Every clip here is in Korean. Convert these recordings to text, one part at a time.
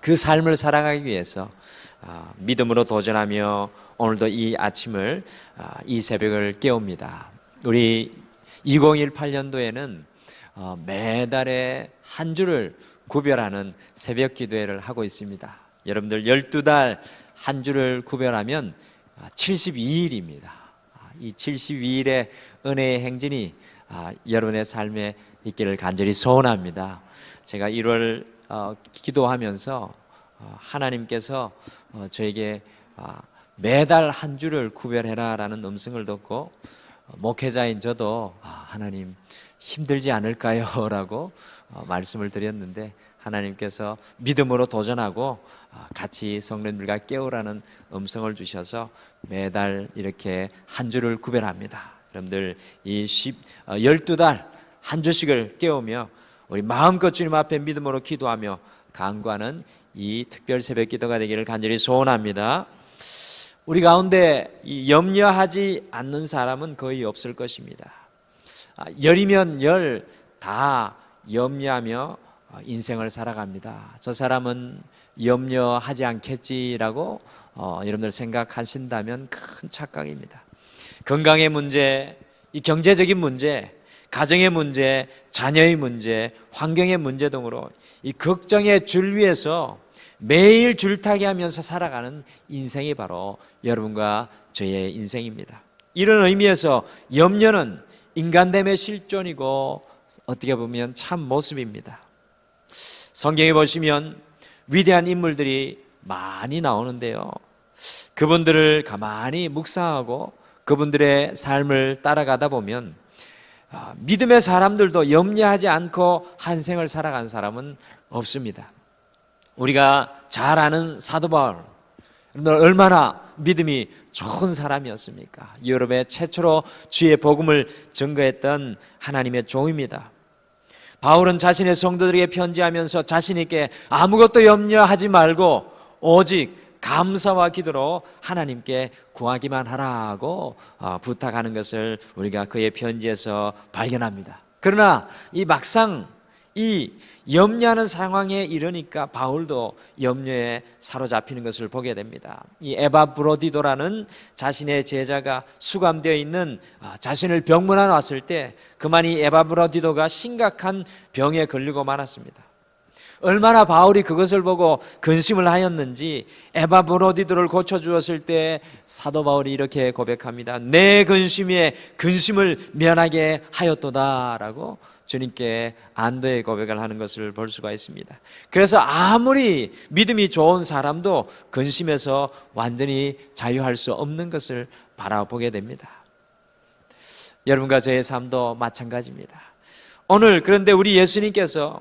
그 삶을 살아가기 위해서 믿음으로 도전하며 오늘도 이 아침을 이 새벽을 깨웁니다. 우리 2018년도에는 매달의 한 주를 구별하는 새벽 기도회를 하고 있습니다. 여러분들 12달 한 주를 구별하면 72일입니다. 이 72일의 은혜의 행진이 여러분의 삶에 있기를 간절히 소원합니다. 제가 1월 기도하면서 하나님께서 저에게 매달 한 주를 구별해라 라는 음성을 듣고 목회자인 저도 하나님 힘들지 않을까요? 라고 말씀을 드렸는데 하나님께서 믿음으로 도전하고 같이 성도님들과 깨우라는 음성을 주셔서 매달 이렇게 한 주를 구별합니다. 여러분들 이 12달 한 주씩을 깨우며 우리 마음껏 주님 앞에 믿음으로 기도하며 간구하는 이 특별 새벽 기도가 되기를 간절히 소원합니다. 우리 가운데 염려하지 않는 사람은 거의 없을 것입니다. 열이면 열 다 염려하며 인생을 살아갑니다. 저 사람은 염려하지 않겠지라고 여러분들 생각하신다면 큰 착각입니다. 건강의 문제, 이 경제적인 문제, 가정의 문제, 자녀의 문제, 환경의 문제 등으로 이 걱정의 줄 위에서 매일 줄타기 하면서 살아가는 인생이 바로 여러분과 저의 인생입니다. 이런 의미에서 염려는 인간됨의 실존이고 어떻게 보면 참 모습입니다. 성경에 보시면 위대한 인물들이 많이 나오는데요, 그분들을 가만히 묵상하고 그분들의 삶을 따라가다 보면 믿음의 사람들도 염려하지 않고 한 생을 살아간 사람은 없습니다. 우리가 잘 아는 사도 바울, 얼마나 믿음이 좋은 사람이었습니까? 유럽에 최초로 주의 복음을 증거했던 하나님의 종입니다. 바울은 자신의 성도들에게 편지하면서 자신 있게 아무것도 염려하지 말고 오직 감사와 기도로 하나님께 구하기만 하라고 부탁하는 것을 우리가 그의 편지에서 발견합니다. 그러나 이 막상 이 염려하는 상황에 이르니까 바울도 염려에 사로잡히는 것을 보게 됩니다. 이 에바브로디도라는 자신의 제자가 수감되어 있는 자신을 병문안 왔을 때 그만 이 에바브로디도가 심각한 병에 걸리고 말았습니다. 얼마나 바울이 그것을 보고 근심을 하였는지 에바브로디도를 고쳐주었을 때 사도 바울이 이렇게 고백합니다. 내 근심에 근심을 면하게 하였도다라고 주님께 안도의 고백을 하는 것을 볼 수가 있습니다. 그래서 아무리 믿음이 좋은 사람도 근심에서 완전히 자유할 수 없는 것을 바라보게 됩니다. 여러분과 저의 삶도 마찬가지입니다. 오늘 그런데 우리 예수님께서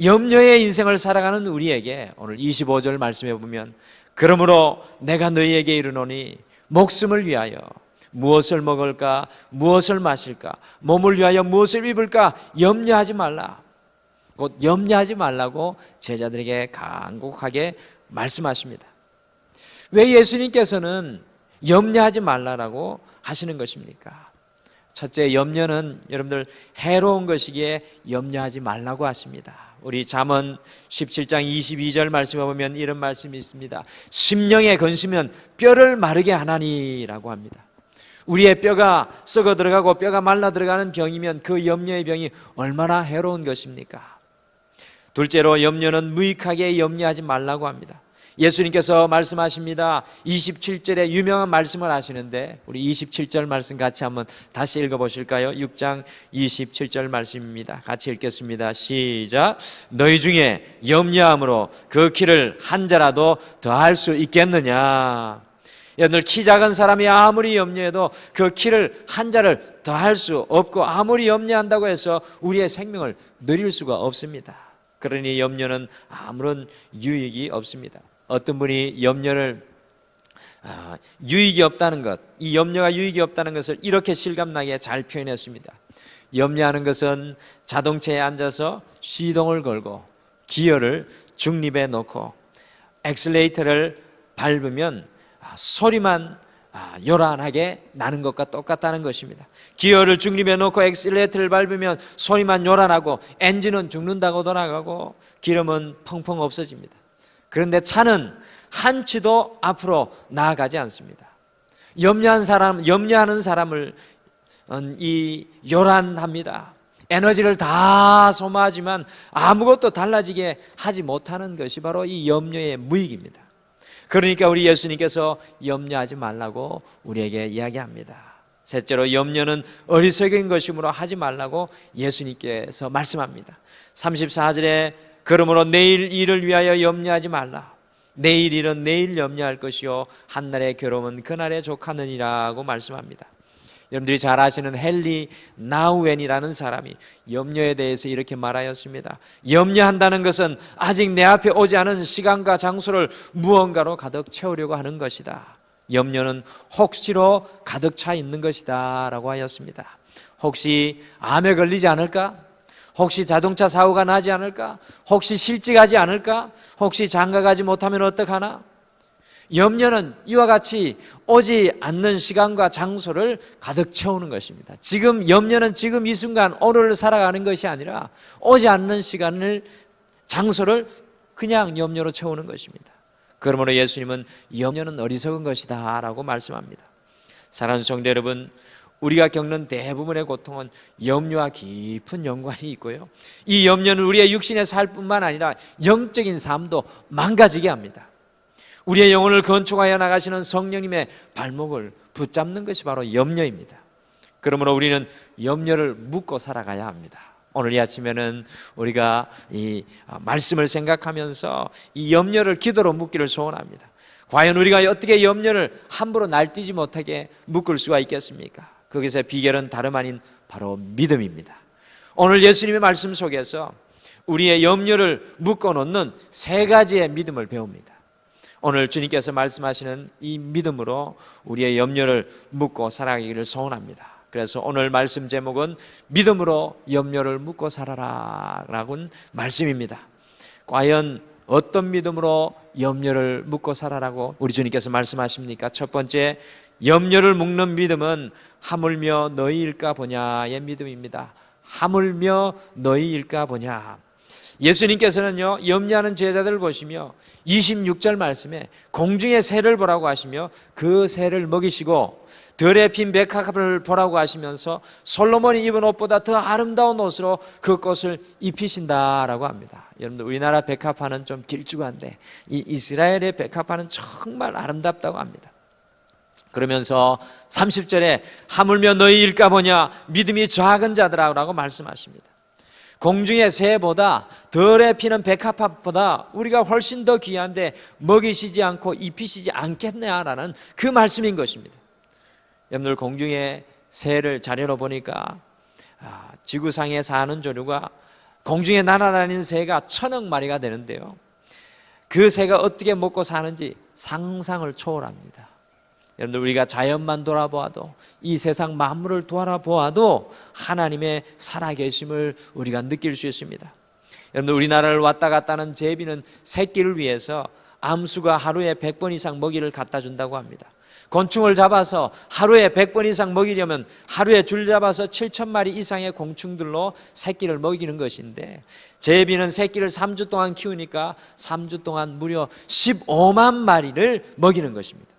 염려의 인생을 살아가는 우리에게 오늘 25절 말씀해 보면 그러므로 내가 너희에게 이르노니 목숨을 위하여 무엇을 먹을까 무엇을 마실까 몸을 위하여 무엇을 입을까 염려하지 말라. 곧 염려하지 말라고 제자들에게 간곡하게 말씀하십니다. 왜 예수님께서는 염려하지 말라라고 하시는 것입니까? 첫째, 염려는 여러분들 해로운 것이기에 염려하지 말라고 하십니다. 우리 잠언 17장 22절 말씀에 보면 이런 말씀이 있습니다. 심령의 근심은 뼈를 마르게 하나니라고 합니다. 우리의 뼈가 썩어 들어가고 뼈가 말라 들어가는 병이면 그 염려의 병이 얼마나 해로운 것입니까? 둘째로 염려는 무익하게 염려하지 말라고 합니다. 예수님께서 말씀하십니다. 27절에 유명한 말씀을 하시는데 우리 27절 말씀 같이 한번 다시 읽어보실까요? 6장 27절 말씀입니다. 같이 읽겠습니다. 시작. 너희 중에 염려함으로 그 키를 한 자라도 더할 수 있겠느냐? 여러분들 키 작은 사람이 아무리 염려해도 그 키를 한 자를 더할 수 없고 아무리 염려한다고 해서 우리의 생명을 늘릴 수가 없습니다. 그러니 염려는 아무런 유익이 없습니다. 어떤 분이 염려를 유익이 없다는 것, 이 염려가 유익이 없다는 것을 이렇게 실감나게 잘 표현했습니다. 염려하는 것은 자동차에 앉아서 시동을 걸고 기어를 중립에 놓고 엑셀레이터를 밟으면 소리만 요란하게 나는 것과 똑같다는 것입니다. 기어를 중립에 놓고 엑셀레이터를 밟으면 소리만 요란하고 엔진은 죽는다고 돌아가고 기름은 펑펑 없어집니다. 그런데 차는 한치도 앞으로 나아가지 않습니다. 염려하는 사람을 요란합니다. 에너지를 다 소모하지만 아무것도 달라지게 하지 못하는 것이 바로 이 염려의 무익입니다. 그러니까 우리 예수님께서 염려하지 말라고 우리에게 이야기합니다. 셋째로, 염려는 어리석은 것이므로 하지 말라고 예수님께서 말씀합니다. 34절에 그러므로 내일 일을 위하여 염려하지 말라. 내일 일은 내일 염려할 것이요 한날의 괴로움은 그날에 족하느니라고 말씀합니다. 여러분들이 잘 아시는 헨리 나우엔이라는 사람이 염려에 대해서 이렇게 말하였습니다. 염려한다는 것은 아직 내 앞에 오지 않은 시간과 장소를 무언가로 가득 채우려고 하는 것이다. 염려는 혹시로 가득 차 있는 것이다 라고 하였습니다. 혹시 암에 걸리지 않을까? 혹시 자동차 사고가 나지 않을까? 혹시 실직하지 않을까? 혹시 장가가지 못하면 어떡하나? 염려는 이와 같이 오지 않는 시간과 장소를 가득 채우는 것입니다. 지금 염려는 지금 이 순간 오늘을 살아가는 것이 아니라 오지 않는 시간을, 장소를 그냥 염려로 채우는 것입니다. 그러므로 예수님은 염려는 어리석은 것이다 라고 말씀합니다. 사랑하는 성도 여러분, 우리가 겪는 대부분의 고통은 염려와 깊은 연관이 있고요, 이 염려는 우리의 육신의 삶뿐만 아니라 영적인 삶도 망가지게 합니다. 우리의 영혼을 건축하여 나가시는 성령님의 발목을 붙잡는 것이 바로 염려입니다. 그러므로 우리는 염려를 묻고 살아가야 합니다. 오늘 이 아침에는 우리가 이 말씀을 생각하면서 이 염려를 기도로 묻기를 소원합니다. 과연 우리가 어떻게 염려를 함부로 날뛰지 못하게 묶을 수가 있겠습니까? 거기서 비결은 다름 아닌 바로 믿음입니다. 오늘 예수님의 말씀 속에서 우리의 염려를 묶어놓는 세 가지의 믿음을 배웁니다. 오늘 주님께서 말씀하시는 이 믿음으로 우리의 염려를 묶고 살아가기를 소원합니다. 그래서 오늘 말씀 제목은 믿음으로 염려를 묶고 살아라 라는 말씀입니다. 과연 어떤 믿음으로 염려를 묶고 살아라고 우리 주님께서 말씀하십니까? 첫 번째, 염려를 묶는 믿음은 하물며 너희일까 보냐의 믿음입니다. 하물며 너희일까 보냐. 예수님께서는요, 염려하는 제자들을 보시며 26절 말씀에 공중의 새를 보라고 하시며 그 새를 먹이시고 들에 핀 백합을 보라고 하시면서 솔로몬이 입은 옷보다 더 아름다운 옷으로 그 꽃을 입히신다라고 합니다. 여러분들, 우리나라 백합화는 좀 길쭉한데 이 이스라엘의 백합화는 정말 아름답다고 합니다. 그러면서 30절에 하물며 너희일까 보냐 믿음이 작은 자들아라고 말씀하십니다. 공중의 새보다 덜에 피는 백합화보다 우리가 훨씬 더 귀한데 먹이시지 않고 입히시지 않겠냐라는 그 말씀인 것입니다. 여러분들, 공중의 새를 자료로 보니까 지구상에 사는 조류가 공중에 날아다니는 새가 1000억 마리가 되는데요, 그 새가 어떻게 먹고 사는지 상상을 초월합니다. 여러분들, 우리가 자연만 돌아보아도 이 세상 만물을 돌아보아도 하나님의 살아계심을 우리가 느낄 수 있습니다. 여러분들, 우리나라를 왔다 갔다 하는 제비는 새끼를 위해서 암수가 하루에 100번 이상 먹이를 갖다 준다고 합니다. 곤충을 잡아서 하루에 100번 이상 먹이려면 하루에 줄 잡아서 7,000마리 이상의 곤충들로 새끼를 먹이는 것인데, 제비는 새끼를 3주 동안 키우니까 3주 동안 무려 15만 마리를 먹이는 것입니다.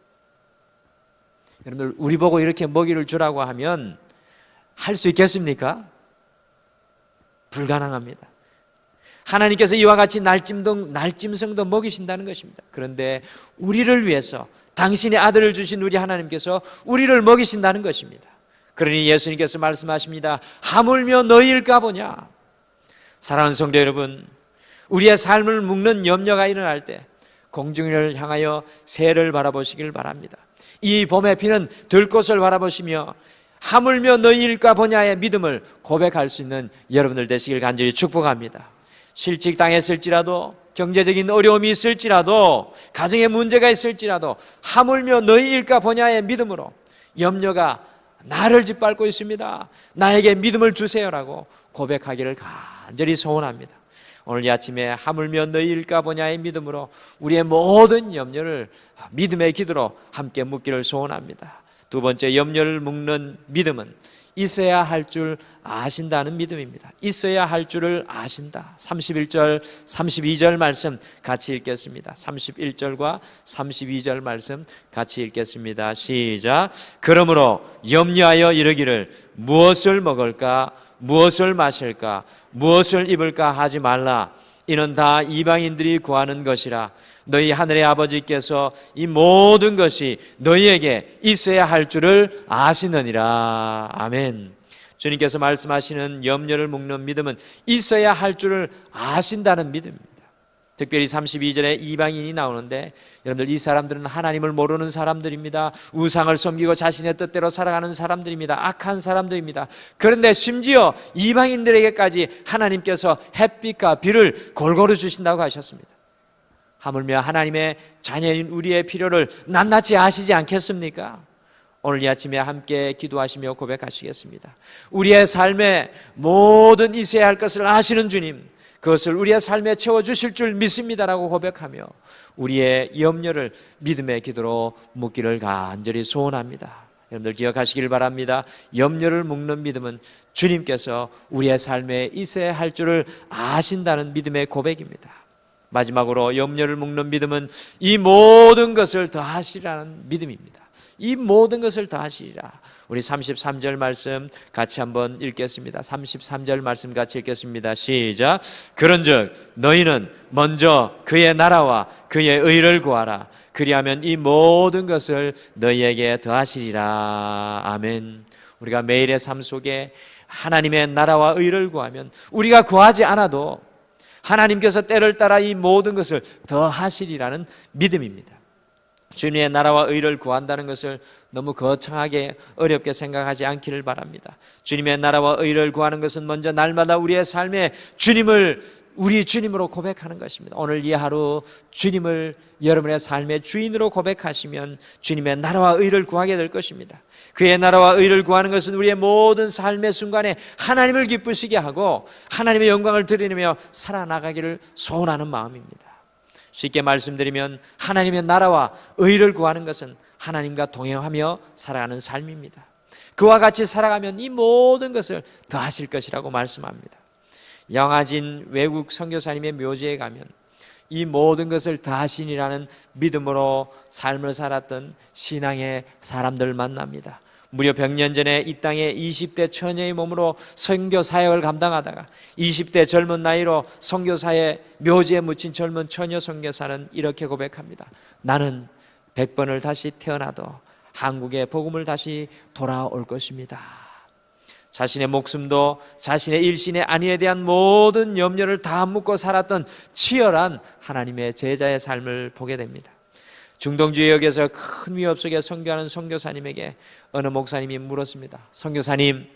여러분들, 우리 보고 이렇게 먹이를 주라고 하면 할 수 있겠습니까? 불가능합니다. 하나님께서 이와 같이 날짐승도 먹이신다는 것입니다. 그런데 우리를 위해서 당신의 아들을 주신 우리 하나님께서 우리를 먹이신다는 것입니다. 그러니 예수님께서 말씀하십니다. 하물며 너희일까 보냐. 사랑하는 성도 여러분, 우리의 삶을 묶는 염려가 일어날 때 공중을 향하여 새를 바라보시길 바랍니다. 이 봄에 피는 들꽃을 바라보시며 하물며 너희일까 보냐의 믿음을 고백할 수 있는 여러분들 되시길 간절히 축복합니다. 실직당했을지라도, 경제적인 어려움이 있을지라도, 가정에 문제가 있을지라도 하물며 너희일까 보냐의 믿음으로, 염려가 나를 짓밟고 있습니다, 나에게 믿음을 주세요라고 고백하기를 간절히 소원합니다. 오늘 이 아침에 하물며 너희일까 보냐의 믿음으로 우리의 모든 염려를 믿음의 기도로 함께 묻기를 소원합니다. 두 번째, 염려를 묶는 믿음은 있어야 할 줄 아신다는 믿음입니다. 있어야 할 줄을 아신다. 31절, 32절 말씀 같이 읽겠습니다. 31절과 32절 말씀 같이 읽겠습니다. 시작. 그러므로 염려하여 이르기를 무엇을 먹을까, 무엇을 마실까, 무엇을 입을까 하지 말라. 이는 다 이방인들이 구하는 것이라. 너희 하늘의 아버지께서 이 모든 것이 너희에게 있어야 할 줄을 아시느니라. 아멘. 주님께서 말씀하시는 염려를 묶는 믿음은 있어야 할 줄을 아신다는 믿음입니다. 특별히 32절에 이방인이 나오는데, 여러분들, 이 사람들은 하나님을 모르는 사람들입니다. 우상을 섬기고 자신의 뜻대로 살아가는 사람들입니다. 악한 사람들입니다. 그런데 심지어 이방인들에게까지 하나님께서 햇빛과 비를 골고루 주신다고 하셨습니다. 하물며 하나님의 자녀인 우리의 필요를 낱낱이 아시지 않겠습니까? 오늘 이 아침에 함께 기도하시며 고백하시겠습니다. 우리의 삶에 모든 있어야 할 것을 아시는 주님, 그것을 우리의 삶에 채워주실 줄 믿습니다라고 고백하며 우리의 염려를 믿음의 기도로 묻기를 간절히 소원합니다. 여러분들 기억하시길 바랍니다. 염려를 묶는 믿음은 주님께서 우리의 삶에 있어야 할 줄을 아신다는 믿음의 고백입니다. 마지막으로 염려를 묶는 믿음은 이 모든 것을 더하시리라는 믿음입니다. 이 모든 것을 더하시리라. 우리 33절 말씀 같이 한번 읽겠습니다. 33절 말씀 같이 읽겠습니다. 시작. 그런즉 너희는 먼저 그의 나라와 그의 의를 구하라. 그리하면 이 모든 것을 너희에게 더하시리라. 아멘. 우리가 매일의 삶 속에 하나님의 나라와 의를 구하면 우리가 구하지 않아도 하나님께서 때를 따라 이 모든 것을 더하시리라는 믿음입니다. 주님의 나라와 의를 구한다는 것을 너무 거창하게 어렵게 생각하지 않기를 바랍니다. 주님의 나라와 의를 구하는 것은 먼저 날마다 우리의 삶에 주님을 우리 주님으로 고백하는 것입니다. 오늘 이 하루 주님을 여러분의 삶의 주인으로 고백하시면 주님의 나라와 의를 구하게 될 것입니다. 그의 나라와 의를 구하는 것은 우리의 모든 삶의 순간에 하나님을 기쁘시게 하고 하나님의 영광을 드리며 살아나가기를 소원하는 마음입니다. 쉽게 말씀드리면 하나님의 나라와 의를 구하는 것은 하나님과 동행하며 살아가는 삶입니다. 그와 같이 살아가면 이 모든 것을 더하실 것이라고 말씀합니다. 영하진 외국 선교사님의 묘지에 가면 이 모든 것을 더하시니라는 믿음으로 삶을 살았던 신앙의 사람들을 만납니다. 무려 100년 전에 이 땅에 20대 처녀의 몸으로 선교 사역을 감당하다가 20대 젊은 나이로 선교사의 묘지에 묻힌 젊은 처녀 선교사는 이렇게 고백합니다. 나는 100번을 다시 태어나도 한국의 복음을 다시 돌아올 것입니다. 자신의 목숨도 자신의 일신의 안위에 대한 모든 염려를 다 묻고 살았던 치열한 하나님의 제자의 삶을 보게 됩니다. 중동 지역에서 큰 위협 속에 선교하는 선교사님에게 어느 목사님이 물었습니다. 선교사님,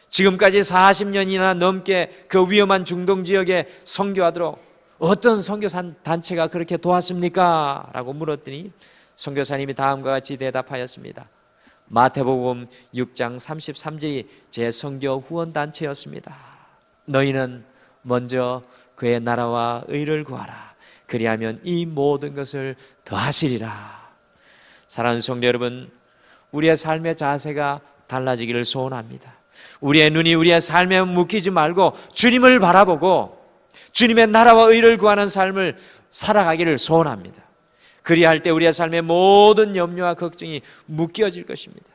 지금까지 40년이나 넘게 그 위험한 중동 지역에 선교하도록 어떤 선교사 단체가 그렇게 도왔습니까? 라고 물었더니 선교사님이 다음과 같이 대답하였습니다. 마태복음 6장 33절이 제 선교 후원단체였습니다. 너희는 먼저 그의 나라와 의를 구하라. 그리하면 이 모든 것을 더하시리라. 사랑하는 성도 여러분, 우리의 삶의 자세가 달라지기를 소원합니다. 우리의 눈이 우리의 삶에 묶이지 말고 주님을 바라보고 주님의 나라와 의를 구하는 삶을 살아가기를 소원합니다. 그리할 때 우리의 삶의 모든 염려와 걱정이 묶여질 것입니다.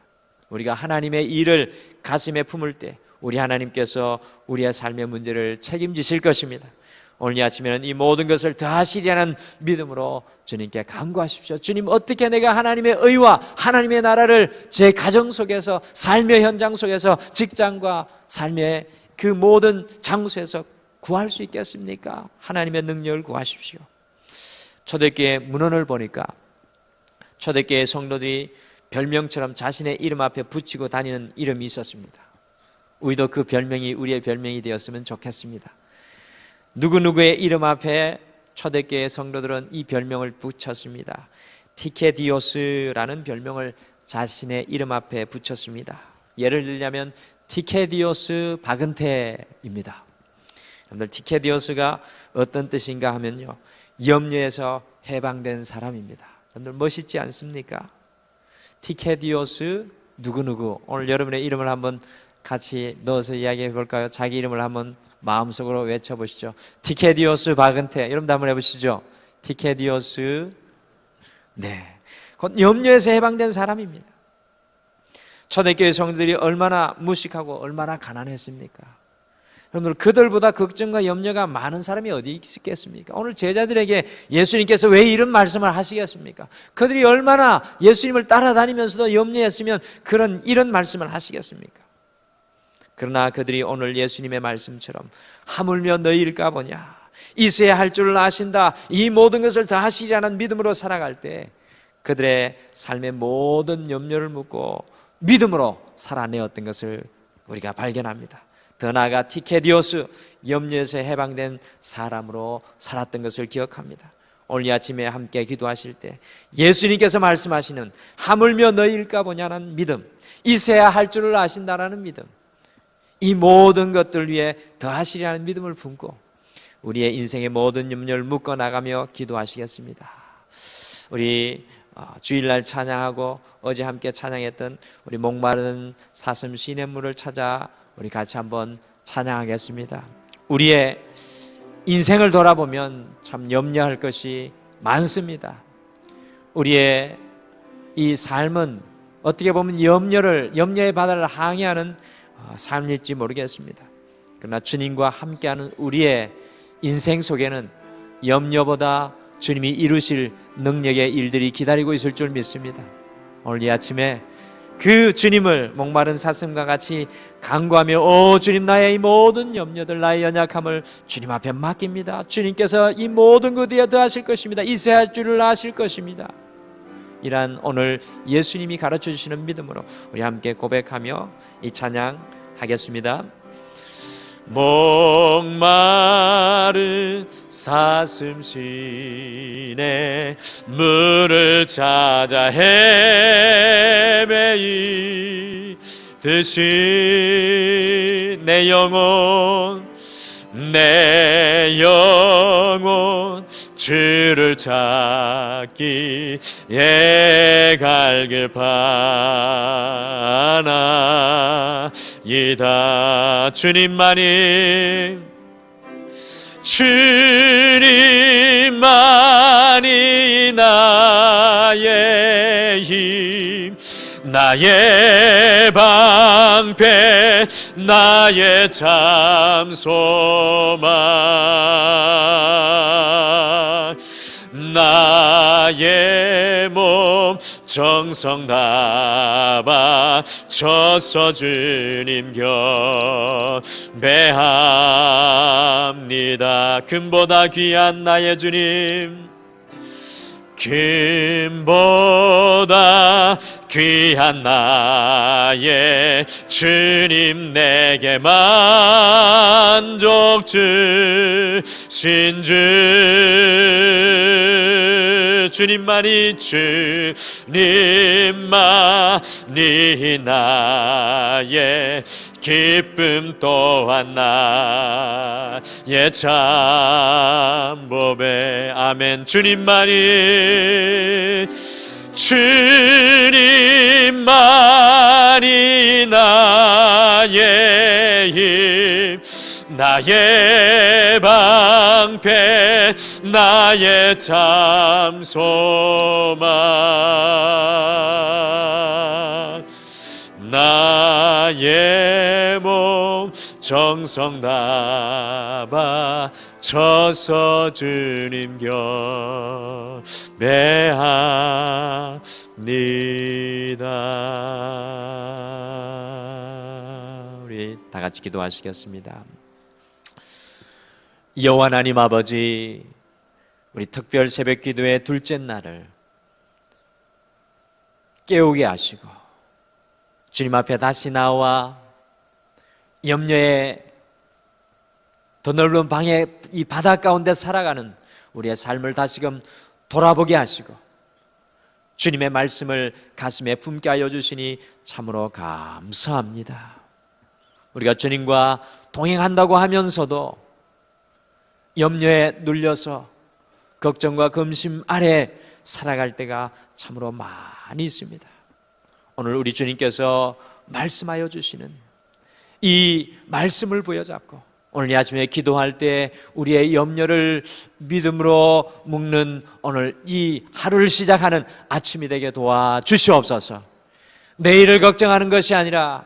우리가 하나님의 일을 가슴에 품을 때 우리 하나님께서 우리의 삶의 문제를 책임지실 것입니다. 오늘 이 아침에는 이 모든 것을 더하시리라는 믿음으로 주님께 간구하십시오. 주님, 어떻게 내가 하나님의 의와 하나님의 나라를 제 가정 속에서, 삶의 현장 속에서, 직장과 삶의 그 모든 장소에서 구할 수 있겠습니까? 하나님의 능력을 구하십시오. 초대교회 문헌을 보니까 초대교회 성도들이 별명처럼 자신의 이름 앞에 붙이고 다니는 이름이 있었습니다. 우리도 그 별명이 우리의 별명이 되었으면 좋겠습니다. 누구누구의 이름 앞에 초대교회 성도들은 이 별명을 붙였습니다. 티케디오스라는 별명을 자신의 이름 앞에 붙였습니다. 예를 들자면 티케디오스 바근테입니다. 여러분들, 티케디오스가 어떤 뜻인가 하면요, 염려에서 해방된 사람입니다. 여러분들 멋있지 않습니까? 티케디오스 누구누구. 오늘 여러분의 이름을 한번 같이 넣어서 이야기해 볼까요? 자기 이름을 한번 마음속으로 외쳐보시죠. 티케디오스 바근테. 여러분도 한번 해보시죠. 티케디오스. 네, 곧 염려에서 해방된 사람입니다. 초대교회 성도들이 얼마나 무식하고 얼마나 가난했습니까? 여러분들, 그들보다 걱정과 염려가 많은 사람이 어디 있겠습니까? 오늘 제자들에게 예수님께서 왜 이런 말씀을 하시겠습니까? 그들이 얼마나 예수님을 따라다니면서도 염려했으면 이런 말씀을 하시겠습니까? 그러나 그들이 오늘 예수님의 말씀처럼 하물며 너희일까 보냐, 있어야 할 줄을 아신다, 이 모든 것을 다 하시리라는 믿음으로 살아갈 때 그들의 삶의 모든 염려를 묻고 믿음으로 살아내었던 것을 우리가 발견합니다. 더 나아가 티케디오스, 염려에서 해방된 사람으로 살았던 것을 기억합니다. 오늘 이 아침에 함께 기도하실 때 예수님께서 말씀하시는 하물며 너희일까 보냐는 믿음, 있어야 할 줄을 아신다라는 믿음, 이 모든 것들 위해 더하시리라는 믿음을 품고 우리의 인생의 모든 염려를 묶어나가며 기도하시겠습니다. 우리 주일날 찬양하고 어제 함께 찬양했던 우리 목마른 사슴 시냇물을 찾아 우리 같이 한번 찬양하겠습니다. 우리의 인생을 돌아보면 참 염려할 것이 많습니다. 우리의 이 삶은 어떻게 보면 염려의 바다를 항해하는 삶일지 모르겠습니다. 그러나 주님과 함께하는 우리의 인생 속에는 염려보다 주님이 이루실 능력의 일들이 기다리고 있을 줄 믿습니다. 오늘 이 아침에 그 주님을 목마른 사슴과 같이 간구하며, 오 주님, 나의 이 모든 염려들, 나의 연약함을 주님 앞에 맡깁니다. 주님께서 이 모든 것 위에 더하실 것입니다. 있어야 할 줄을 아실 것입니다. 이란 오늘 예수님이 가르쳐 주시는 믿음으로 우리 함께 고백하며 이 찬양 하겠습니다. 목마른 사슴 시내 물을 찾아 헤매이듯이 내 영혼 주를 찾기에 갈길 바나이다. 주님만이 나의 힘, 나의 방패, 나의 참 소망, 나의 몸 정성 다 바쳐서 주님 경배합니다. 금보다 귀한 나의 주님, 금보다 귀한 나의 주님, 내게 만족 주신 주님만이 나의 기쁨 또한 나의 참보배. 아멘. 주님만이 나의 힘, 나의 방패, 나의 참 소망, 나의 몸 정성 다 바쳐서 주님 경배합니다. 우리 다 같이 기도하시겠습니다. 여호와 하나님 아버지, 우리 특별 새벽 기도의 둘째 날을 깨우게 하시고 주님 앞에 다시 나와 염려의 더 넓은 방에 이 바다 가운데 살아가는 우리의 삶을 다시금 돌아보게 하시고 주님의 말씀을 가슴에 품게 하여 주시니 참으로 감사합니다. 우리가 주님과 동행한다고 하면서도 염려에 눌려서 걱정과 근심 아래 살아갈 때가 참으로 많이 있습니다. 오늘 우리 주님께서 말씀하여 주시는 이 말씀을 부여잡고 오늘 이 아침에 기도할 때 우리의 염려를 믿음으로 묶는 오늘 이 하루를 시작하는 아침이 되게 도와주시옵소서. 내일을 걱정하는 것이 아니라,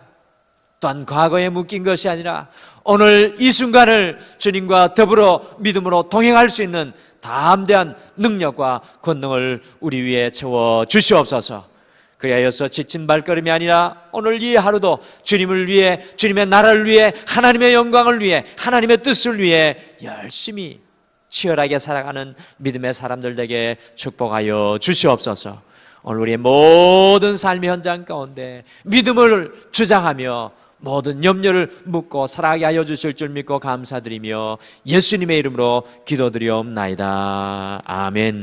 또한 과거에 묶인 것이 아니라 오늘 이 순간을 주님과 더불어 믿음으로 동행할 수 있는 담대한 능력과 권능을 우리 위에 채워 주시옵소서. 그리하여서 지친 발걸음이 아니라 오늘 이 하루도 주님을 위해, 주님의 나라를 위해, 하나님의 영광을 위해, 하나님의 뜻을 위해 열심히 치열하게 살아가는 믿음의 사람들 되게 축복하여 주시옵소서. 오늘 우리의 모든 삶의 현장 가운데 믿음을 주장하며 모든 염려를 묻고 살아가게 하여 주실 줄 믿고 감사드리며 예수님의 이름으로 기도드리옵나이다. 아멘.